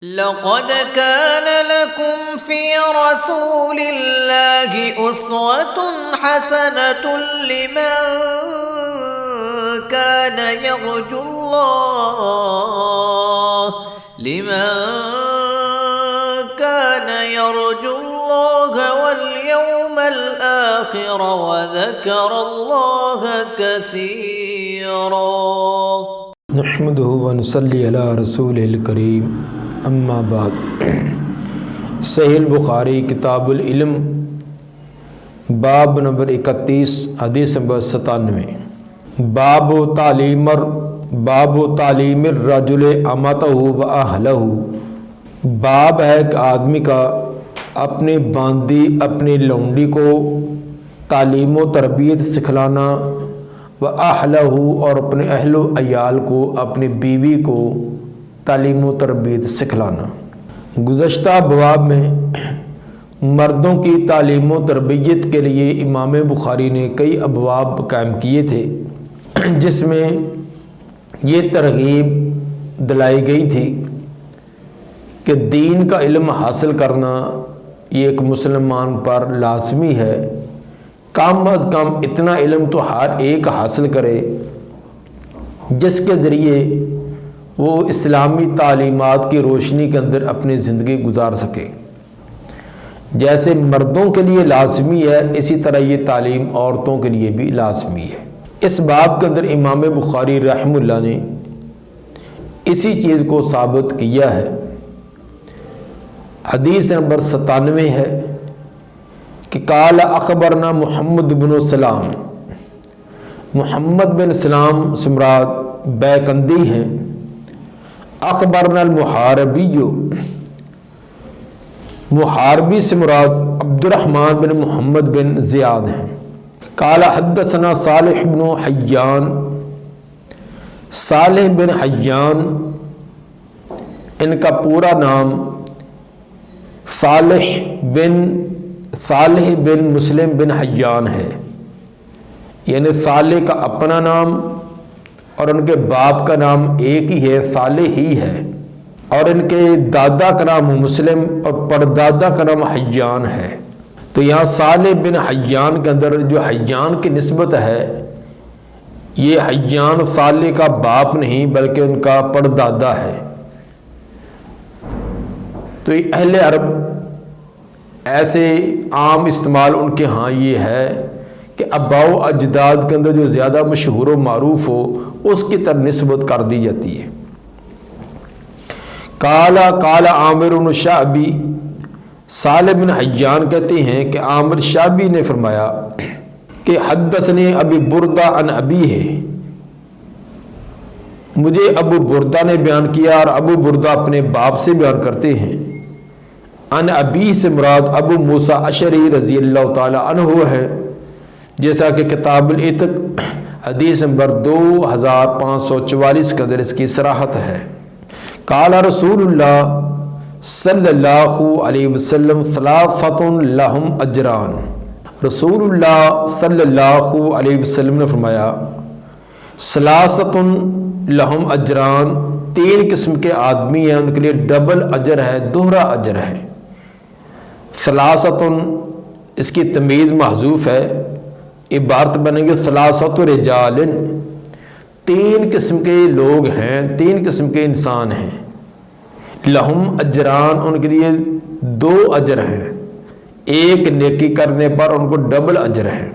لقد كان لكم في رسول الله أسوة حسنة لمن كان يرجو الله واليوم الآخر وذكر الله كثيرا نحمده ونصلي على رسول الکریم اما بعد۔ صحیح البخاری کتاب العلم باب نمبر 31 حدیث نمبر 97۔ باب تعلیم الرجل امتہ و اہلہ۔ باب ہے کہ آدمی کا اپنے باندی اپنی لونڈی کو تعلیم و تربیت سکھلانا، و اہلہ اور اپنے اہل و عیال کو اپنی بیوی کو تعلیم و تربیت سکھلانا۔ گزشتہ ابواب میں مردوں کی تعلیم و تربیت کے لیے امام بخاری نے کئی ابواب قائم کیے تھے، جس میں یہ ترغیب دلائی گئی تھی کہ دین کا علم حاصل کرنا یہ ایک مسلمان پر لازمی ہے، کم از کم اتنا علم تو ہر ایک حاصل کرے جس کے ذریعے وہ اسلامی تعلیمات کی روشنی کے اندر اپنی زندگی گزار سکے۔ جیسے مردوں کے لیے لازمی ہے، اسی طرح یہ تعلیم عورتوں کے لیے بھی لازمی ہے۔ اس باب کے اندر امام بخاری رحمہ اللہ نے اسی چیز کو ثابت کیا ہے۔ حدیث نمبر 97 ہے کہ قال اخبرنا محمد بن سلام۔ محمد بن سلام سمراد بیکندی ہیں۔ اخبرنا المحاربی، محاربی سے مراد عبد الرحمن بن محمد بن زیاد ہیں۔ قال حدثنا صالح بن حیان۔ صالح بن حیان ان کا پورا نام صالح بن مسلم بن حیان ہے، یعنی صالح کا اپنا نام اور ان کے باپ کا نام ایک ہی ہے، صالح ہی ہے، اور ان کے دادا کا نام مسلم اور پردادا کا نام حیان ہے۔ تو یہاں صالح بن حیان کے اندر جو حیان کی نسبت ہے، یہ حیان صالح کا باپ نہیں بلکہ ان کا پردادا ہے۔ تو اہل عرب ایسے عام استعمال ان کے ہاں یہ ہے کہ اباء و اجداد کے اندر جو زیادہ مشہور و معروف ہو اس کی طرف نسبت کر دی جاتی ہے۔ قال عامر بن شعبی، صالح بن حیان کہتے ہیں کہ عامر شعبی نے فرمایا کہ حدثنی ابی بردہ عن ابی ہے، مجھے ابو بردہ نے بیان کیا، اور ابو بردہ اپنے باپ سے بیان کرتے ہیں۔ عن ابی سے مراد ابو موسیٰ اشعری رضی اللہ تعالی عنہ ہے، جس طرح کہ کتاب العتق حدیث نمبر 2544 کے اندر اس کی صراحت ہے۔ قال رسول اللہ صلی اللہ علیہ وسلم ثلاثۃ لہم اجران۔ رسول اللہ صلی اللہ علیہ وسلم نے فرمایا ثلاثۃ لہم اجران، 3 قسم کے آدمی ہیں، ان کے لیے ڈبل اجر ہے، دوہرا اجر ہے۔ ثلاثۃ اس کی تمیز محذوف ہے، عبارت بنے گی ثلاثۃ رجال، 3 قسم کے لوگ ہیں، 3 قسم کے انسان ہیں۔ لہم اجران، ان کے لیے 2 اجر ہیں، ایک نیکی کرنے پر ان کو ڈبل اجر ہے۔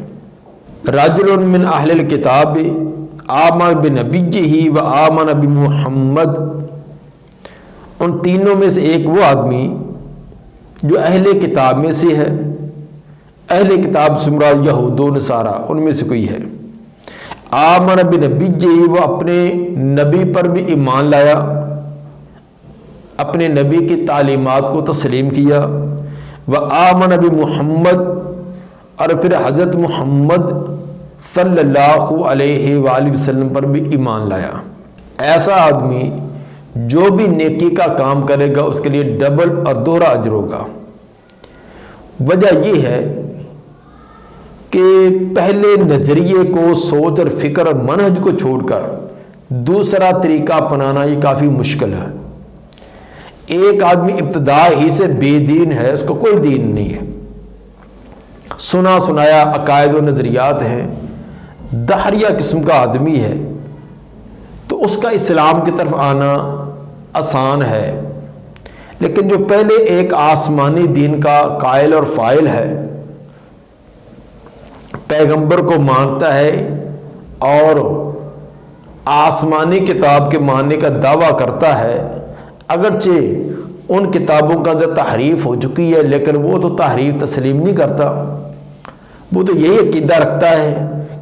رجل من اہل الکتاب آمن بنبیہ و آمن بمحمد، ان تینوں میں سے ایک وہ آدمی جو اہل کتاب میں سے ہے، اہل کتاب سے مراد یہود و نصارہ ان میں سے کوئی ہے۔ آمن بنبیہ، وہ اپنے نبی پر بھی ایمان لایا، اپنے نبی کی تعلیمات کو تسلیم کیا۔ وآمن بمحمد، اور پھر حضرت محمد صلی اللہ علیہ وآلہ وسلم پر بھی ایمان لایا۔ ایسا آدمی جو بھی نیکی کا کام کرے گا اس کے لیے ڈبل اور دوہرا اجر ہوگا۔ وجہ یہ ہے کہ پہلے نظریے کو، سوچ اور فکر اور منہج کو چھوڑ کر دوسرا طریقہ اپنانا یہ کافی مشکل ہے۔ ایک آدمی ابتدا ہی سے بے دین ہے، اس کو کوئی دین نہیں ہے، سنا سنایا عقائد و نظریات ہیں، دہریہ قسم کا آدمی ہے، تو اس کا اسلام کی طرف آنا آسان ہے۔ لیکن جو پہلے ایک آسمانی دین کا قائل اور فاعل ہے، پیغمبر کو مانتا ہے اور آسمانی کتاب کے ماننے کا دعویٰ کرتا ہے، اگرچہ ان کتابوں کا اندر تحریف ہو چکی ہے لیکن وہ تو تحریف تسلیم نہیں کرتا، وہ تو یہی عقیدہ رکھتا ہے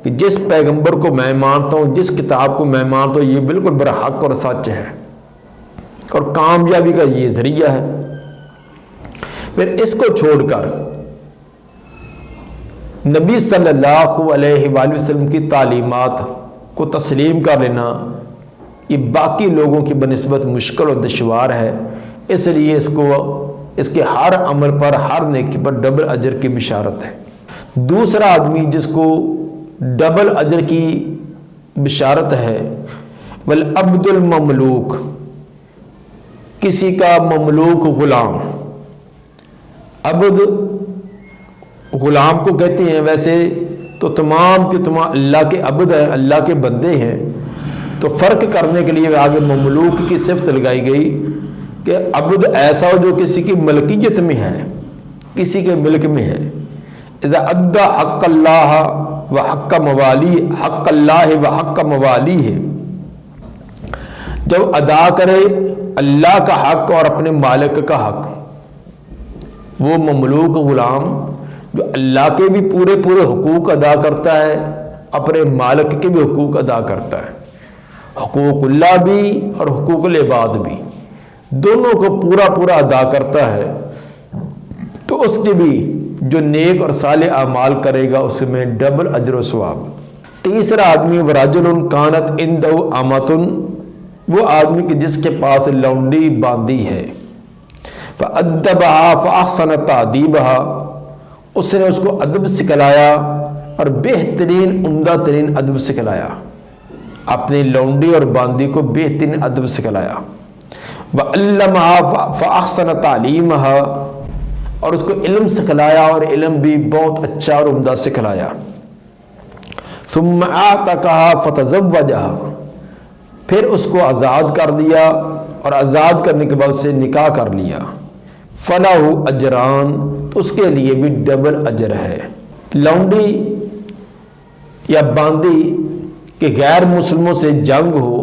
کہ جس پیغمبر کو میں مانتا ہوں، جس کتاب کو میں مانتا ہوں، یہ بالکل برحق اور سچ ہے اور کامیابی کا یہ ذریعہ ہے۔ پھر اس کو چھوڑ کر نبی صلی اللہ علیہ وآلہ وسلم کی تعلیمات کو تسلیم کر لینا یہ باقی لوگوں کی بنسبت مشکل اور دشوار ہے، اس لیے اس کے ہر عمل پر، ہر نیکی پر ڈبل اجر کی بشارت ہے۔ دوسرا آدمی جس کو ڈبل اجر کی بشارت ہے، والعبد المملوک، کسی کا مملوک غلام۔ عبد غلام کو کہتے ہیں، ویسے تو تمام کے تمام اللہ کے عبد ہیں، اللہ کے بندے ہیں، تو فرق کرنے کے لیے آگے مملوک کی صفت لگائی گئی کہ عبد ایسا ہو جو کسی کی ملکیت میں ہے، کسی کے ملک میں ہے۔ اذا ادى حق اللہ و حق موالی، حق اللہ و حق موالی ہے، جب ادا کرے اللہ کا حق اور اپنے مالک کا حق، وہ مملوک غلام جو اللہ کے بھی پورے حقوق ادا کرتا ہے، اپنے مالک کے بھی حقوق ادا کرتا ہے، حقوق اللہ بھی اور حقوق العباد بھی، دونوں کو پورا ادا کرتا ہے، تو اس کے بھی جو نیک اور صالح اعمال کرے گا اس میں ڈبل اجر و ثواب۔ تیسرا آدمی ورجل کانت عنده امۃ، وہ آدمی کہ جس کے پاس لونڈی باندھی ہے، فأدبها فأحسن تأدیبها، اس نے اس کو ادب سکھلایا اور بہترین عمدہ ترین ادب سکھلایا، اپنی لونڈی اور باندھی کو بہترین ادب سکھلایا۔ وعلمها فأحسن تعلیمها، اور اس کو علم سکھلایا اور علم بھی بہت اچھا اور عمدہ سکھلایا۔ ثم اعتقها فتزوجها، پھر اس کو آزاد کر دیا اور آزاد کرنے کے بعد اسے نکاح کر لیا۔ فَلَهُ اجران، تو اس کے لیے بھی ڈبل اجر ہے۔ لونڈی یا باندھی کہ غیر مسلموں سے جنگ ہو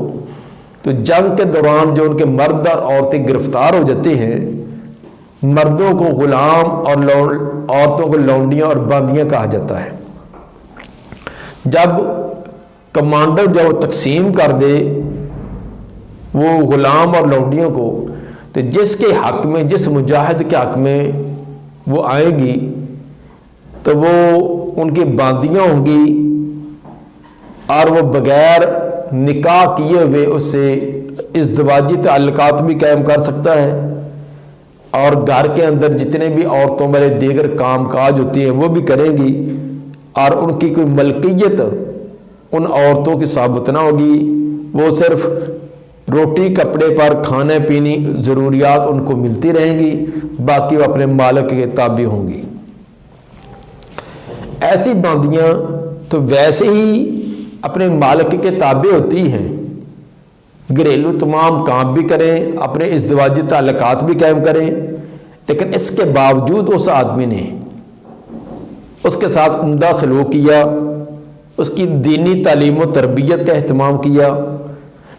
تو جنگ کے دوران جو ان کے مرد اور عورتیں گرفتار ہو جاتے ہیں، مردوں کو غلام اور عورتوں کو لونڈیاں اور باندیاں کہا جاتا ہے۔ جب کمانڈر جب تقسیم کر دے وہ غلام اور لونڈیوں کو، تو جس کے حق میں، جس مجاہد کے حق میں وہ آئیں گی تو وہ ان کی باندیاں ہوں گی اور وہ بغیر نکاح کیے ہوئے اس سے ازدواجی تعلقات بھی قائم کر سکتا ہے، اور گھر کے اندر جتنے بھی عورتوں والے دیگر کام کاج ہوتی ہیں وہ بھی کریں گی، اور ان کی کوئی ملکیت ان عورتوں کی ثابت نہ ہوگی، وہ صرف روٹی کپڑے پر کھانے پینی ضروریات ان کو ملتی رہیں گی، باقی وہ اپنے مالک کے تابع ہوں گی۔ ایسی باندیاں تو ویسے ہی اپنے مالک کے تابع ہوتی ہیں، گھریلو تمام کام بھی کریں، اپنے ازدواجی تعلقات بھی قائم کریں، لیکن اس کے باوجود اس آدمی نے اس کے ساتھ عمدہ سلوک کیا، اس کی دینی تعلیم و تربیت کا اہتمام کیا،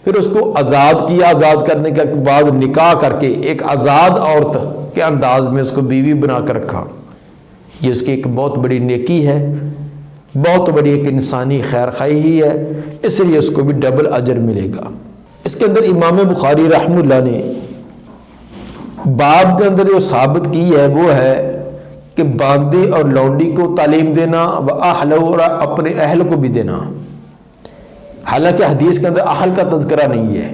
پھر اس کو آزاد کیا، آزاد کرنے کے بعد نکاح کر کے ایک آزاد عورت کے انداز میں اس کو بیوی بنا کر رکھا، یہ اس کی ایک بہت بڑی نیکی ہے، بہت بڑی ایک انسانی خیر خواہی ہے، اس لیے اس کو بھی ڈبل اجر ملے گا۔ اس کے اندر امام بخاری رحمہ اللہ نے باب کے اندر جو ثابت کی ہے وہ ہے کہ باندی اور لونڈی کو تعلیم دینا، وَأَهْلَهُ، اور اپنے اہل کو بھی دینا، حالانکہ حدیث کے اندر اہل کا تذکرہ نہیں ہے۔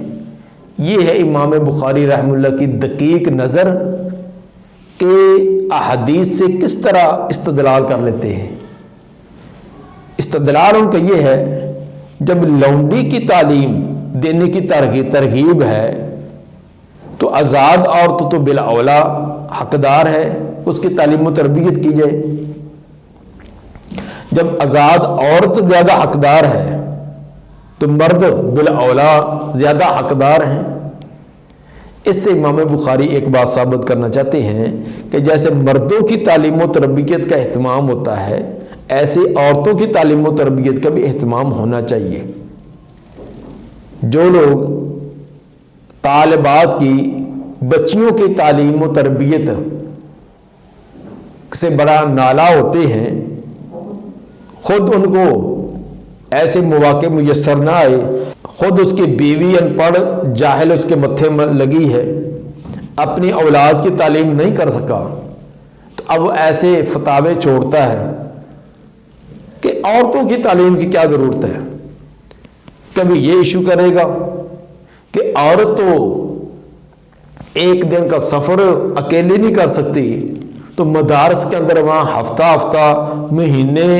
یہ ہے امام بخاری رحمہ اللہ کی دقیق نظر کہ احادیث سے کس طرح استدلال کر لیتے ہیں۔ استدلال ان کا یہ ہے، جب لونڈی کی تعلیم دینے کی ترغیب ہے تو آزاد عورت تو بالاولا حقدار ہے اس کی تعلیم و تربیت کی جائے۔ جب آزاد عورت زیادہ حقدار ہے تو مرد بالاولا زیادہ حقدار ہیں۔ اس سے امام بخاری ایک بات ثابت کرنا چاہتے ہیں کہ جیسے مردوں کی تعلیم و تربیت کا اہتمام ہوتا ہے، ایسے عورتوں کی تعلیم و تربیت کا بھی اہتمام ہونا چاہیے۔ جو لوگ طالبات کی بچیوں کی تعلیم و تربیت سے بڑا نالا ہوتے ہیں، خود ان کو ایسے مواقع میسر نہ آئے، خود اس کی بیوی ان پڑھ جاہل اس کے متھے میں لگی ہے، اپنی اولاد کی تعلیم نہیں کر سکا، تو اب ایسے فتاوے چھوڑتا ہے کہ عورتوں کی تعلیم کی کیا ضرورت ہے۔ کبھی یہ ایشو کرے گا کہ عورت تو ایک دن کا سفر اکیلے نہیں کر سکتی، تو مدارس کے اندر وہاں ہفتہ مہینے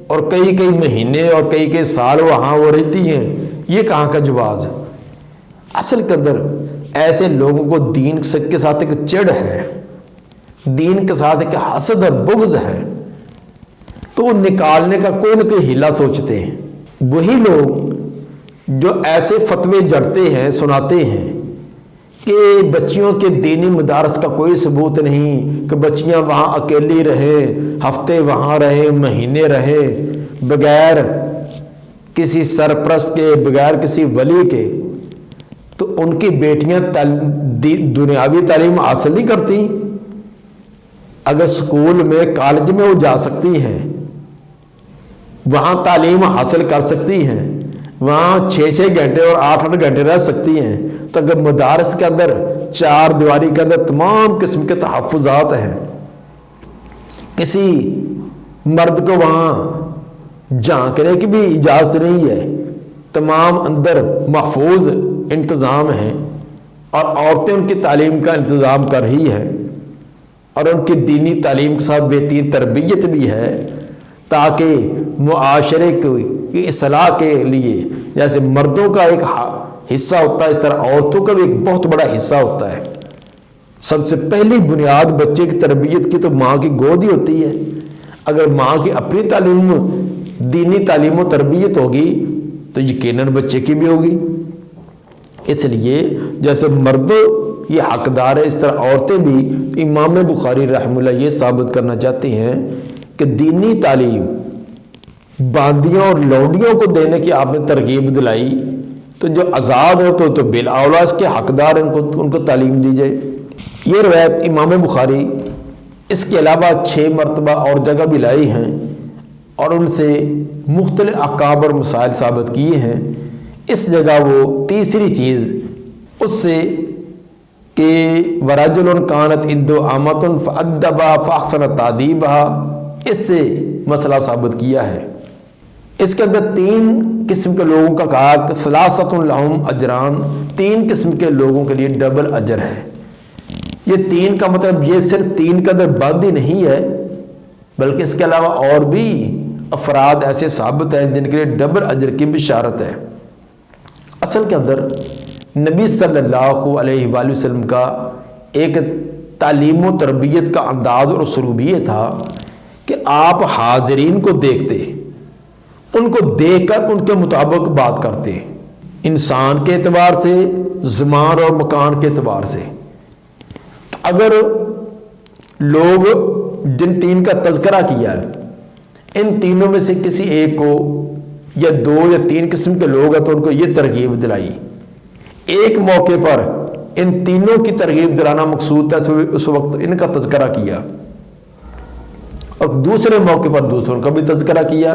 اور کئی مہینے اور کئی سال وہاں وہ رہتی ہیں، یہ کہاں کا جواز ہے؟ اصل کے اندر ایسے لوگوں کو دین کے ساتھ ایک چڑ ہے، دین کے ساتھ ایک حسد اور بغض ہے، تو وہ نکالنے کا کوئی نہ کوئی ہیلا سوچتے ہیں۔ وہی لوگ جو ایسے فتوے جڑتے ہیں، سناتے ہیں کہ بچیوں کے دینی مدارس کا کوئی ثبوت نہیں، کہ بچیاں وہاں اکیلی رہیں، ہفتے وہاں رہیں، مہینے رہیں، بغیر کسی سرپرست کے، بغیر کسی ولی کے، تو ان کی بیٹیاں دنیاوی تعلیم حاصل نہیں کرتی؟ اگر سکول میں، کالج میں وہ جا سکتی ہیں، وہاں تعلیم حاصل کر سکتی ہیں، وہاں 6 گھنٹے اور 8 گھنٹے رہ سکتی ہیں، تو اگر مدارس کے اندر چار دیواری کے اندر تمام قسم کے تحفظات ہیں، کسی مرد کو وہاں جھانکنے کی بھی اجازت نہیں ہے، تمام اندر محفوظ انتظام ہیں، اور عورتیں ان کی تعلیم کا انتظام کر رہی ہیں، اور ان کی دینی تعلیم کے ساتھ بہترین تربیت بھی ہے، تاکہ معاشرے کی اصلاح کے لیے جیسے مردوں کا ایک حصہ ہوتا ہے، اس طرح عورتوں کا بھی ایک بہت بڑا حصہ ہوتا ہے۔ سب سے پہلی بنیاد بچے کی تربیت کی تو ماں کی گود ہی ہوتی ہے۔ اگر ماں کی اپنی تعلیم، دینی تعلیم و تربیت ہوگی تو یقیناً بچے کی بھی ہوگی۔ اس لیے جیسے مرد یہ حقدار ہے، اس طرح عورتیں بھی۔ امام بخاری رحمہ اللہ یہ ثابت کرنا چاہتے ہیں کہ دینی تعلیم باندیوں اور لونڈیوں کو دینے کی آپ نے ترغیب دلائی، تو جو آزاد ہو تو بالاولا اس کے حقدار ان کو تعلیم دی جائے۔ یہ روایت امام بخاری اس کے علاوہ 6 مرتبہ اور جگہ بھی لائی ہیں، اور ان سے مختلف احکام اور مسائل ثابت کیے ہیں۔ اس جگہ وہ تیسری چیز اس سے کہ وَرَجُلٌ كَانَتْ عِنْدُهُ أَمَةٌ فَأَدَّبَهَا فَأَحْسَنَ تَأْدِيبَهَا، اس سے مسئلہ ثابت کیا ہے۔ اس کے اندر 3 قسم کے لوگوں کا کہا کہ ثلاثۃ لہم اجران، 3 قسم کے لوگوں کے لیے ڈبل اجر ہے۔ یہ 3 کا مطلب یہ صرف 3 کا در بند ہی نہیں ہے، بلکہ اس کے علاوہ اور بھی افراد ایسے ثابت ہیں جن کے لیے ڈبل اجر کی بشارت ہے۔ اصل کے اندر نبی صلی اللہ علیہ وآلہ وسلم کا ایک تعلیم و تربیت کا انداز اور اسلوب یہ تھا کہ آپ حاضرین کو دیکھتے، ان کو دیکھ کر ان کے مطابق بات کرتے، انسان کے اعتبار سے، زمان اور مکان کے اعتبار سے۔ اگر لوگ جن 3 کا تذکرہ کیا ہے، ان تینوں میں سے کسی ایک کو یا 2 یا 3 قسم کے لوگ ہیں تو ان کو یہ ترغیب دلائی، ایک موقع پر ان تینوں کی ترغیب دلانا مقصود تھا، اس وقت ان کا تذکرہ کیا، اور دوسرے موقع پر دوسروں کا بھی تذکرہ کیا۔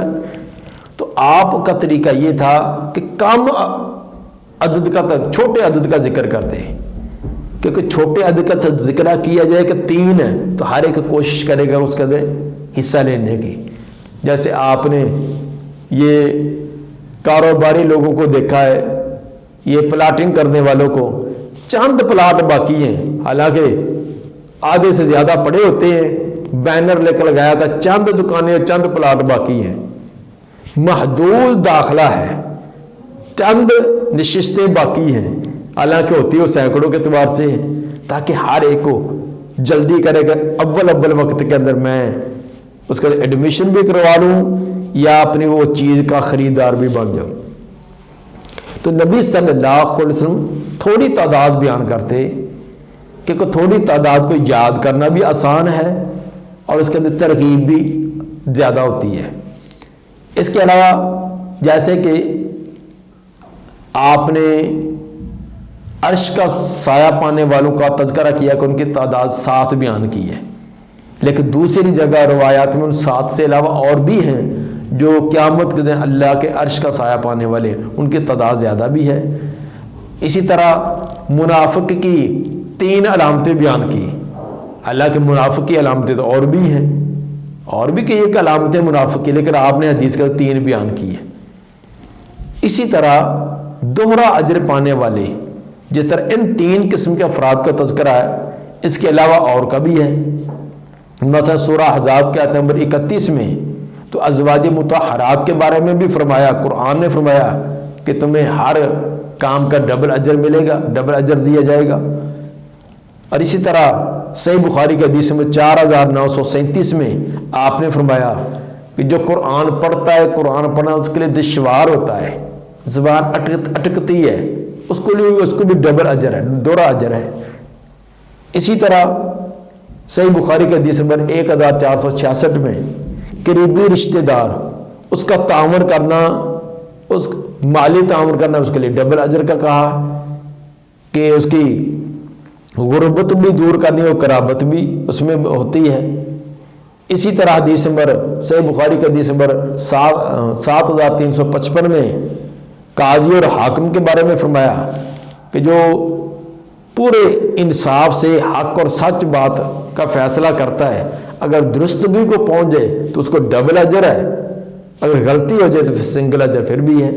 تو آپ کا طریقہ یہ تھا کہ کم عدد کا چھوٹے عدد کا ذکر کرتے، کیونکہ چھوٹے عدد کا ذکر کیا جائے کہ 3 ہے تو ہر ایک کوشش کرے گا اس کے اندر حصہ لینے کی۔ جیسے آپ نے یہ کاروباری لوگوں کو دیکھا ہے، یہ پلاٹنگ کرنے والوں کو چند پلاٹ باقی ہیں، حالانکہ آدھے سے زیادہ پڑے ہوتے ہیں، بینر لے کر لگایا تھا چند دکانیں اور چند پلاٹ باقی ہیں، محدود داخلہ ہے، چند نشستیں باقی ہیں، حالانکہ ہوتی ہے وہ سینکڑوں کے اعتبار سے، تاکہ ہر ایک کو جلدی کرے گا اول وقت کے اندر میں اس کا ایڈمیشن بھی کروا لوں یا اپنی وہ چیز کا خریدار بھی بن جاؤں۔ تو نبی صلی اللہ علیہ وسلم تھوڑی تعداد بیان کرتے کہ تھوڑی تعداد کو یاد کرنا بھی آسان ہے اور اس کے اندر ترغیب بھی زیادہ ہوتی ہے۔ اس کے علاوہ جیسے کہ آپ نے عرش کا سایہ پانے والوں کا تذکرہ کیا کہ ان کی تعداد 7 بیان کی ہے، لیکن دوسری جگہ روایات میں ان 7 سے علاوہ اور بھی ہیں جو قیامت کے دن اللہ کے عرش کا سایہ پانے والے، ان کی تعداد زیادہ بھی ہے۔ اسی طرح منافق کی 3 علامتیں بیان کی، اللہ کے منافق کی علامتیں تو اور بھی ہیں، اور بھی کہ ایک علامتیں منافق کی، لیکن آپ نے حدیث کا 3 بیان کی ہے۔ اسی طرح دوہرا اجر پانے والے، جس طرح ان 3 قسم کے افراد کا تذکرہ ہے، اس کے علاوہ اور کا بھی ہے۔ مثلا سورہ احزاب کے آیت نمبر 31 میں تو ازواج مطہرات کے بارے میں بھی فرمایا، قرآن نے فرمایا کہ تمہیں ہر کام کا ڈبل اجر ملے گا، ڈبل اجر دیا جائے گا۔ اور اسی طرح صحیح بخاری کے حدیث میں 4937 میں آپ نے فرمایا کہ جو قرآن پڑھتا ہے، قرآن پڑھنا اس کے لیے دشوار ہوتا ہے، زبان اٹکتی ہے، اس کو بھی ڈبل اجر ہے، دوہرا اجر ہے۔ اسی طرح صحیح بخاری کے حدیث نمبر 1466 میں قریبی رشتہ دار، اس کا تعاون کرنا، اس مالی تعاون کرنا، اس کے لیے ڈبل اجر کا کہا کہ اس کی غربت بھی دور کرنی اور قرابت بھی اس میں ہوتی ہے۔ اسی طرح حدیث نمبر صحیح بخاری کا حدیث نمبر 7355 میں قاضی اور حاکم کے بارے میں فرمایا کہ جو پورے انصاف سے حق اور سچ بات کا فیصلہ کرتا ہے، اگر درستگی کو پہنچ جائے تو اس کو ڈبل اجر ہے، اگر غلطی ہو جائے تو پھر سنگل اجر پھر بھی ہے۔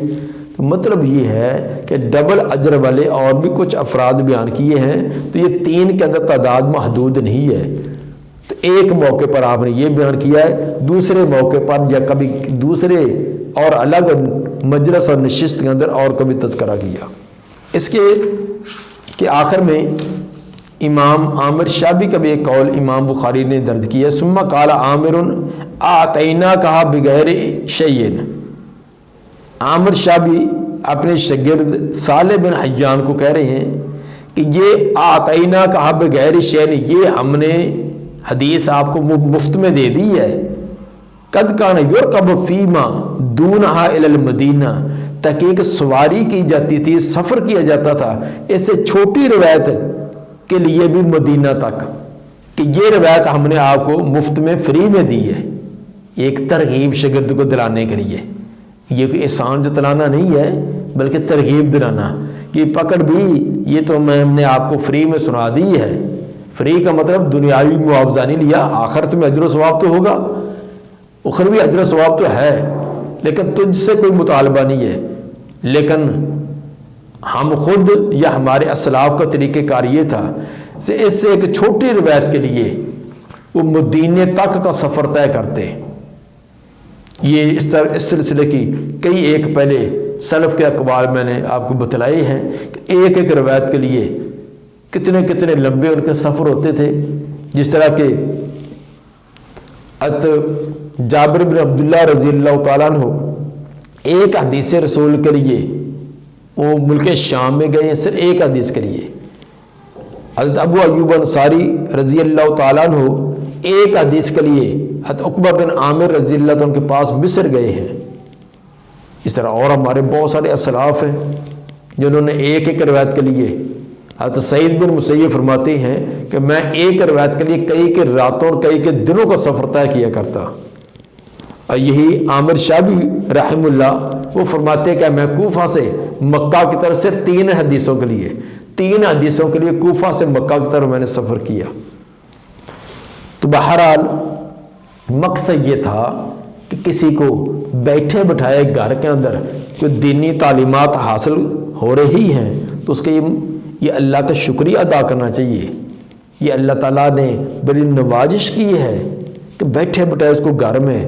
تو مطلب یہ ہے کہ ڈبل اجر والے اور بھی کچھ افراد بیان کیے ہیں، تو یہ 3 کے اندر تعداد محدود نہیں ہے۔ تو ایک موقع پر آپ نے یہ بیان کیا ہے، دوسرے موقع پر یا کبھی دوسرے اور الگ مجلس اور نشست کے اندر اور کبھی تذکرہ کیا۔ اس کے آخر میں امام عامر شابی کا بھی ایک قول امام بخاری نے درج کیا ہے، ثم قال عامر اعطینا کہا بغیر شیئن۔ عامر شابی اپنے شاگرد صالح بن حیان کو کہہ رہے ہیں کہ یہ اعطینا کہا بغیر شیئن، یہ ہم نے حدیث آپ کو مفت میں دے دی ہے۔ قد کان یرکب فیما دونہا الی المدینہ، تحقیق سواری کی جاتی تھی، سفر کیا جاتا تھا اس سے چھوٹی روایت کے لیے بھی مدینہ تک، کہ یہ روایت ہم نے آپ کو مفت میں فری میں دی ہے۔ ایک ترغیب شاگرد کو دلانے کے لیے، یہ کوئی احسان جتلانا نہیں ہے بلکہ ترغیب دلانا، کہ پکڑ بھی یہ تو میں نے آپ کو فری میں سنا دی ہے۔ فری کا مطلب دنیاوی معاوضہ نہیں لیا، آخرت میں اجر و ثواب تو ہوگا، اخروی اجر و ثواب تو ہے، لیکن تجھ سے کوئی مطالبہ نہیں ہے۔ لیکن ہم خود یا ہمارے اسلاف کا طریقہ کار یہ تھا کہ اس سے ایک چھوٹی روایت کے لیے وہ مدینے تک کا سفر طے کرتے۔ یہ اس سلسلے کی کئی ایک پہلے سلف کے اقوال میں نے آپ کو بتلائے ہیں کہ ایک ایک روایت کے لیے کتنے کتنے لمبے ان کے سفر ہوتے تھے۔ جس طرح کہ جابر بن عبداللہ رضی اللہ تعالیٰ عنہ ایک حدیث رسول کے لیے وہ ملک شام میں گئے ہیں، صرف ایک حدیث کے لیے۔ حضرت ابو ایوب انصاری رضی اللہ تعالیٰ عنہ ایک حدیث کے لیے حضرت عقبہ بن عامر رضی اللہ تعالیٰ عنہ کے پاس مصر گئے ہیں۔ اس طرح اور ہمارے بہت سارے اسلاف ہیں جنہوں نے ایک ایک روایت کے لیے، حضرت سعید بن مسیب فرماتے ہیں کہ میں ایک روایت کے لیے کئی کے راتوں اور کئی کے دنوں کا سفر طے کیا کرتا۔ اور یہی عامر شابی رحم اللہ وہ فرماتے ہیں کہ میں کوفہ سے مکہ کی طرف صرف 3 حدیثوں کے لیے 3 حدیثوں کے لیے کوفہ سے مکہ کی طرف میں نے سفر کیا۔ تو بہرحال مقصد یہ تھا کہ کسی کو بیٹھے بٹھائے گھر کے اندر کوئی دینی تعلیمات حاصل ہو رہی ہیں تو اس کے یہ اللہ کا شکریہ ادا کرنا چاہیے۔ یہ اللہ تعالیٰ نے بڑی نوازش کی ہے کہ بیٹھے بٹھائے اس کو گھر میں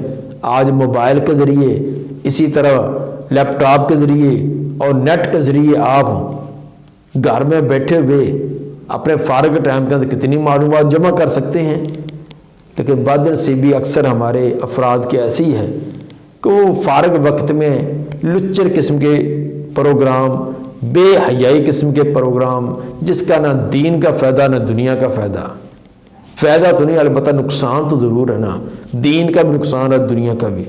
آج موبائل کے ذریعے، اسی طرح لیپ ٹاپ کے ذریعے اور نیٹ کے ذریعے آپ گھر میں بیٹھے ہوئے اپنے فارغ ٹائم کے اندر کتنی معلومات جمع کر سکتے ہیں، لیکن بدنصیبی اکثر ہمارے افراد کی ایسی ہے کہ وہ فارغ وقت میں لچر قسم کے پروگرام، بے حیائی قسم کے پروگرام، جس کا نہ دین کا فائدہ نہ دنیا کا فائدہ تو نہیں، البتہ نقصان تو ضرور ہے نا، دین کا بھی نقصان ہے، دنیا کا بھی۔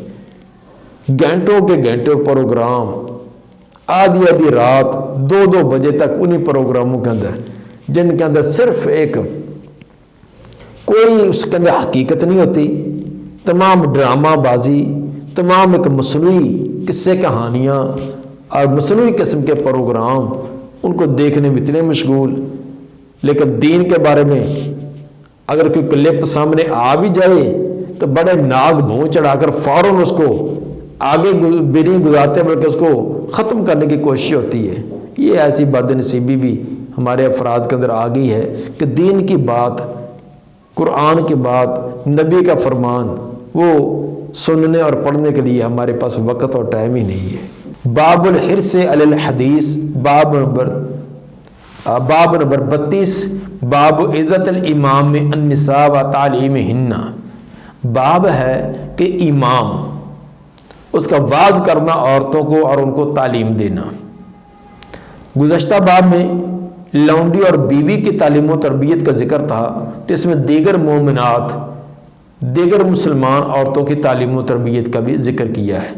گھنٹوں کے گھنٹوں پروگرام، آدھی رات 2 بجے تک انہی پروگراموں کے اندر، جن کے اندر صرف ایک کوئی اس کے اندر حقیقت نہیں ہوتی، تمام ڈرامہ بازی، تمام ایک مصنوعی قصے کہانیاں اور مصنوعی قسم کے پروگرام، ان کو دیکھنے میں اتنے مشغول، لیکن دین کے بارے میں اگر کوئی کلپ سامنے آ بھی جائے تو بڑے ناگ بھون چڑھا کر فوراً اس کو آگے بھی نہیں گزارتے، بلکہ اس کو ختم کرنے کی کوشش ہوتی ہے۔ یہ ایسی بدنصیبی بھی ہمارے افراد کے اندر آ گئی ہے کہ دین کی بات، قرآن کی بات، نبی کا فرمان وہ سننے اور پڑھنے کے لیے ہمارے پاس وقت اور ٹائم ہی نہیں ہے۔ باب الحرص علی الحدیث، باب نمبر 32، باب عزت الامام النساء و تعلیمہن، باب ہے کہ امام، اس کا وعظ کرنا عورتوں کو اور ان کو تعلیم دینا۔ گزشتہ باب میں لونڈی اور بیوی کی تعلیم و تربیت کا ذکر تھا، تو اس میں دیگر مومنات، دیگر مسلمان عورتوں کی تعلیم و تربیت کا بھی ذکر کیا ہے۔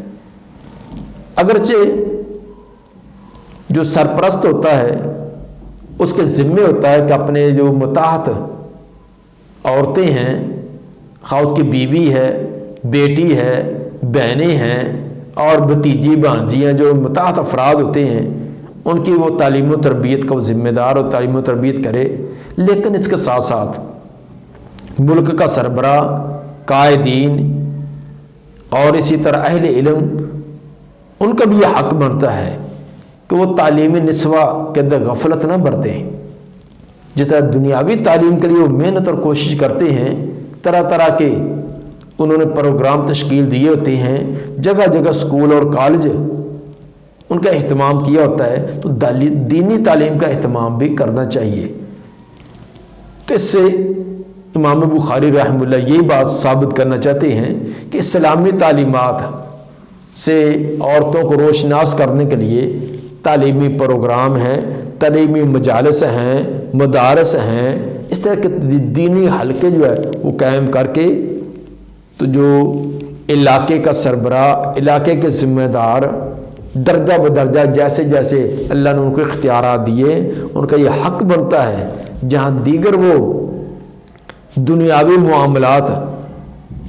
اگرچہ جو سرپرست ہوتا ہے اس کے ذمے ہوتا ہے کہ اپنے جو متحت عورتیں ہیں، خواہ اس کی بیوی ہے، بیٹی ہے، بہنیں ہیں اور بھتیجی بھانجیاں، جو متحت افراد ہوتے ہیں، ان کی وہ تعلیم و تربیت کا وہ ذمہ دار اور تعلیم و تربیت کرے، لیکن اس کے ساتھ ساتھ ملک کا سربراہ، قائدین اور اسی طرح اہل علم، ان کا بھی یہ حق بنتا ہے کہ وہ تعلیم نسواں کے اندر غفلت نہ برتیں۔ جس طرح دنیاوی تعلیم کے لیے وہ محنت اور کوشش کرتے ہیں، طرح طرح کے انہوں نے پروگرام تشکیل دیے ہوتے ہیں، جگہ جگہ سکول اور کالج ان کا اہتمام کیا ہوتا ہے، تو دینی تعلیم کا اہتمام بھی کرنا چاہیے۔ تو اس سے امام بخاری رحمہ اللہ یہی بات ثابت کرنا چاہتے ہیں کہ اسلامی تعلیمات سے عورتوں کو روشناس کرنے کے لیے تعلیمی پروگرام ہیں، تعلیمی مجالس ہیں، مدارس ہیں، اس طرح کے دینی حلقے جو ہے وہ قائم کر کے، تو جو علاقے کا سربراہ، علاقے کے ذمہ دار، درجہ بدرجہ جیسے جیسے اللہ نے ان کو اختیارات دیے، ان کا یہ حق بنتا ہے جہاں دیگر وہ دنیاوی معاملات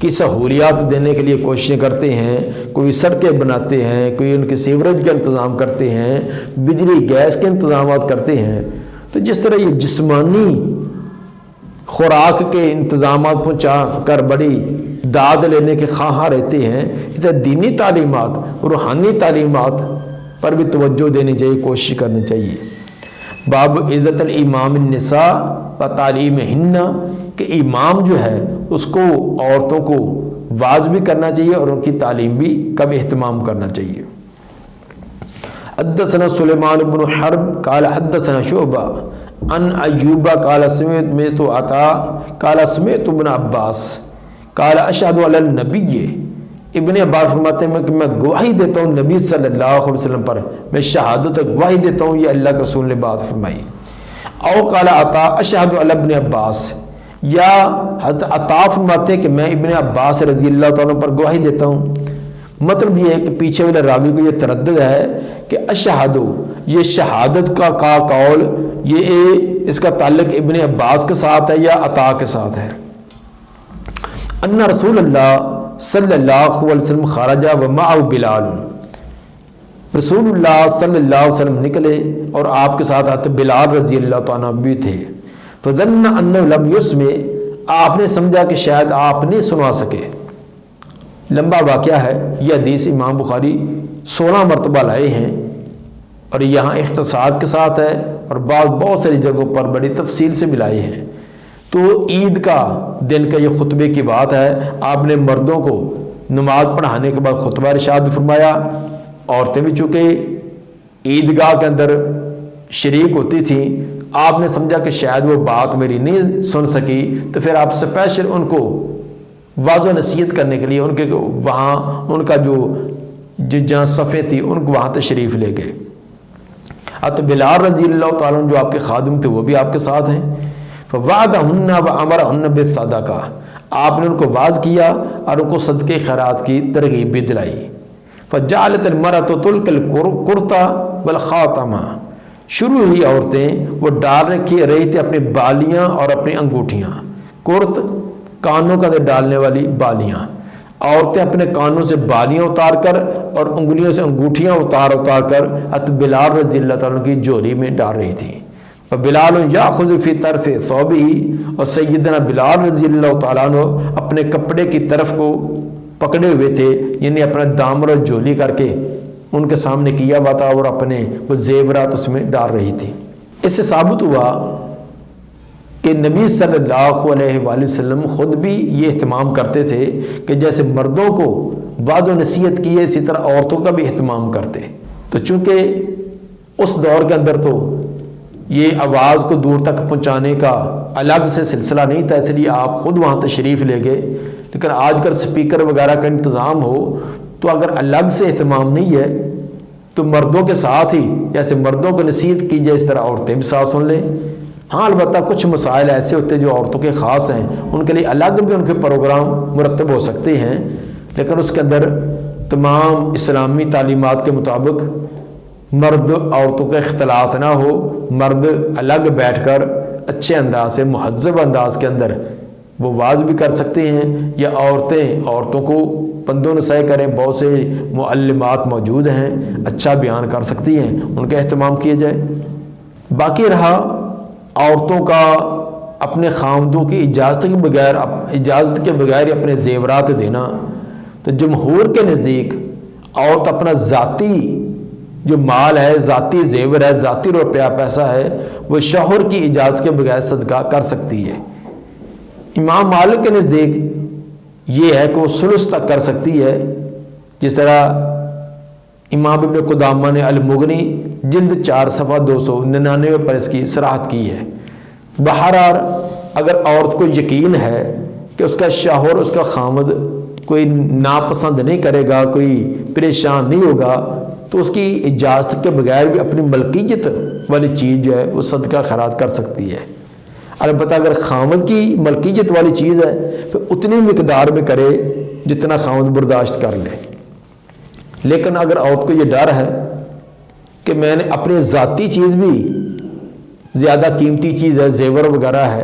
کی سہولیات دینے کے لیے کوششیں کرتے ہیں، کوئی سڑکیں بناتے ہیں، کوئی ان کے سیوریج کا انتظام کرتے ہیں، بجلی گیس کے انتظامات کرتے ہیں، تو جس طرح یہ جسمانی خوراک کے انتظامات پہنچا کر بڑی داد لینے کے خواہاں رہتے ہیں، اس طرح دینی تعلیمات، روحانی تعلیمات پر بھی توجہ دینی چاہیے، کوشش کرنی چاہیے۔ باب عزت الامام النساء و تعلیمہن، کہ امام جو ہے اس کو عورتوں کو واعظ بھی کرنا چاہیے اور ان کی تعلیم بھی کا بھی اہتمام کرنا چاہیے۔ حدثنا سلیمان بن حرب قال حدثنا شعبہ عن ایوب قال سمعت عطا قال سمعت ابن عباس قال اشهد علی النبی، ابن عباس فرماتے ہیں کہ میں گواہی دیتا ہوں نبی صلی اللہ علیہ وسلم پر، میں شہادت گواہی دیتا ہوں، یہ اللہ کے رسول نے بات فرمائی۔ او قال عطا اشهد علی ابن عباس، یا حضرت عطا فرماتے کہ میں ابن عباس رضی اللہ تعالیٰ پر گواہی دیتا ہوں۔ مطلب یہ ہے کہ پیچھے والے راوی کو یہ تردد ہے کہ اشہد، یہ شہادت کا قول، یہ اس کا تعلق ابن عباس کے ساتھ ہے یا عطا کے ساتھ ہے۔ ان رسول اللہ صلی اللہ علیہ وسلم خرج ومعه بلال، رسول اللہ صلی اللہ علیہ وسلم نکلے اور آپ کے ساتھ حضرت بلال رضی اللہ تعالیٰ بھی تھے۔ فظن انہ لم یسمع، آپ نے سمجھا کہ شاید آپ نہیں سنا سکے۔ لمبا واقعہ ہے، یہ حدیث امام بخاری 16 مرتبہ لائے ہیں اور یہاں اختصار کے ساتھ ہے، اور بہت ساری جگہوں پر بڑی تفصیل سے بھی لائے ہیں۔ تو عید کا دن کا یہ خطبے کی بات ہے، آپ نے مردوں کو نماز پڑھانے کے بعد خطبہ ارشاد فرمایا، عورتیں بھی چونکہ عیدگاہ کے اندر شریک ہوتی تھیں، آپ نے سمجھا کہ شاید وہ بات میری نہیں سن سکی، تو پھر آپ اسپیشل ان کو واضح نصیحت کرنے کے لیے ان کے وہاں ان کا جو جہاں صفیں تھی ان کو وہاں تشریف لے گئے۔ حضرت بلال رضی اللہ تعالیٰ عنہ جو آپ کے خادم تھے وہ بھی آپ کے ساتھ ہیں۔ فوعدہن وامرہن بالصدقہ، آپ نے ان کو واعظ کیا اور ان کو صدقے خیرات کی ترغیب بھی دلائی۔ فجعلت المرأة تلقي القرطہ والخاتمہ، شروع ہوئی عورتیں وہ ڈال رہی تھی اپنی بالیاں اور اپنی انگوٹھیاں، قرط کانوں کا ڈالنے والی بالیاں، عورتیں اپنے کانوں سے بالیاں اتار کر اور انگلیوں سے انگوٹھیاں اتار کر حضرت بلال رضی اللہ تعالیٰ کی جولی میں ڈال رہی تھی۔ بلال یاخذ فی طرف ثوبہ، اور سیدنا بلال رضی اللہ تعالیٰ عنہ اپنے کپڑے کی طرف کو پکڑے ہوئے تھے، یعنی اپنا دامن اور جولی کر کے ان کے سامنے کیا ہوا تھا اور اپنے وہ زیورات اس میں ڈال رہی تھی۔ اس سے ثابت ہوا کہ نبی صلی اللہ علیہ وآلہ وسلم خود بھی یہ اہتمام کرتے تھے کہ جیسے مردوں کو وعظ و نصیحت کی ہے اسی طرح عورتوں کا بھی اہتمام کرتے۔ تو چونکہ اس دور کے اندر تو یہ آواز کو دور تک پہنچانے کا الگ سے سلسلہ نہیں تھا، اس لیے آپ خود وہاں تشریف لے گئے، لیکن آج کل سپیکر وغیرہ کا انتظام ہو تو اگر الگ سے اہتمام نہیں ہے تو مردوں کے ساتھ ہی جیسے مردوں کو نصیحت کی جائے اس طرح عورتیں بھی ساتھ سن لیں۔ ہاں البتہ کچھ مسائل ایسے ہوتے ہیں جو عورتوں کے خاص ہیں، ان کے لیے الگ بھی ان کے پروگرام مرتب ہو سکتے ہیں، لیکن اس کے اندر تمام اسلامی تعلیمات کے مطابق مرد عورتوں کا اختلاط نہ ہو، مرد الگ بیٹھ کر اچھے انداز سے مہذب انداز کے اندر وہ واعظ بھی کر سکتے ہیں، یا عورتیں عورتوں کو پند و نصیحت کریں، بہت سے معلمات موجود ہیں اچھا بیان کر سکتی ہیں، ان کا اہتمام کیا جائے۔ باقی رہا عورتوں کا اپنے خاوندوں کی اجازت کے بغیر اپنے زیورات دینا، تو جمہور کے نزدیک عورت اپنا ذاتی جو مال ہے، ذاتی زیور ہے، ذاتی روپیہ پیسہ ہے، وہ شوہر کی اجازت کے بغیر صدقہ کر سکتی ہے۔ امام مالک کے نزدیک یہ ہے کہ وہ ثلث تک کر سکتی ہے، جس طرح امام ابن قدامہ نے المغنی جلد 4 صفحہ 299 پر اس کی صراحت کی ہے۔ بہرحال اگر عورت کو یقین ہے کہ اس کا شوہر اس کا خامد کوئی ناپسند نہیں کرے گا، کوئی پریشان نہیں ہوگا، تو اس کی اجازت کے بغیر بھی اپنی ملکیت والی چیز جو ہے وہ صدقہ خیرات کر سکتی ہے۔ البتہ اگر خامد کی ملکیت والی چیز ہے تو اتنی مقدار میں کرے جتنا خامد برداشت کر لے۔ لیکن اگر عورت کو یہ ڈر ہے کہ میں نے اپنی ذاتی چیز بھی زیادہ قیمتی چیز ہے، زیور وغیرہ ہے،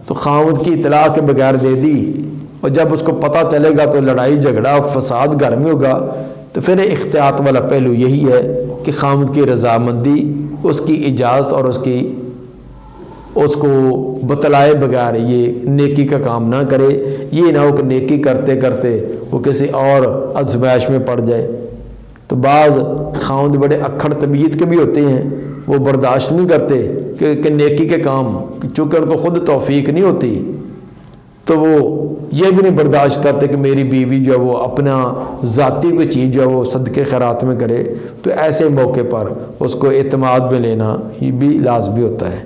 تو خامد کی اطلاع کے بغیر دے دی، اور جب اس کو پتہ چلے گا تو لڑائی جھگڑا فساد گھر میں ہوگا، تو پھر احتیاط والا پہلو یہی ہے کہ خامد کی رضامندی، اس کی اجازت اور اس کو بتلائے بغیر یہ نیکی کا کام نہ کرے۔ یہ نہ ہو کہ نیکی کرتے کرتے وہ کسی اور آزمائش میں پڑ جائے۔ تو بعض خاوند بڑے اکھڑ طبیعت کے بھی ہوتے ہیں، وہ برداشت نہیں کرتے کہ نیکی کے کام، چونکہ ان کو خود توفیق نہیں ہوتی، تو وہ یہ بھی نہیں برداشت کرتے کہ میری بیوی جو ہے وہ اپنا ذاتی کوئی چیز جو ہے وہ صدقے خیرات میں کرے۔ تو ایسے موقع پر اس کو اعتماد میں لینا یہ بھی لازمی ہوتا ہے۔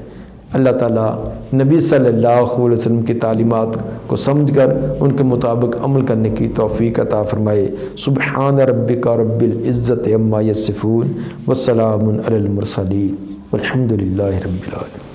اللہ تعالیٰ نبی صلی اللہ علیہ وسلم کی تعلیمات کو سمجھ کر ان کے مطابق عمل کرنے کی توفیق عطا فرمائے۔ سبحان ربک رب العزت عما یصفون والسلام علی المرسلین والحمد للہ رب العالمین۔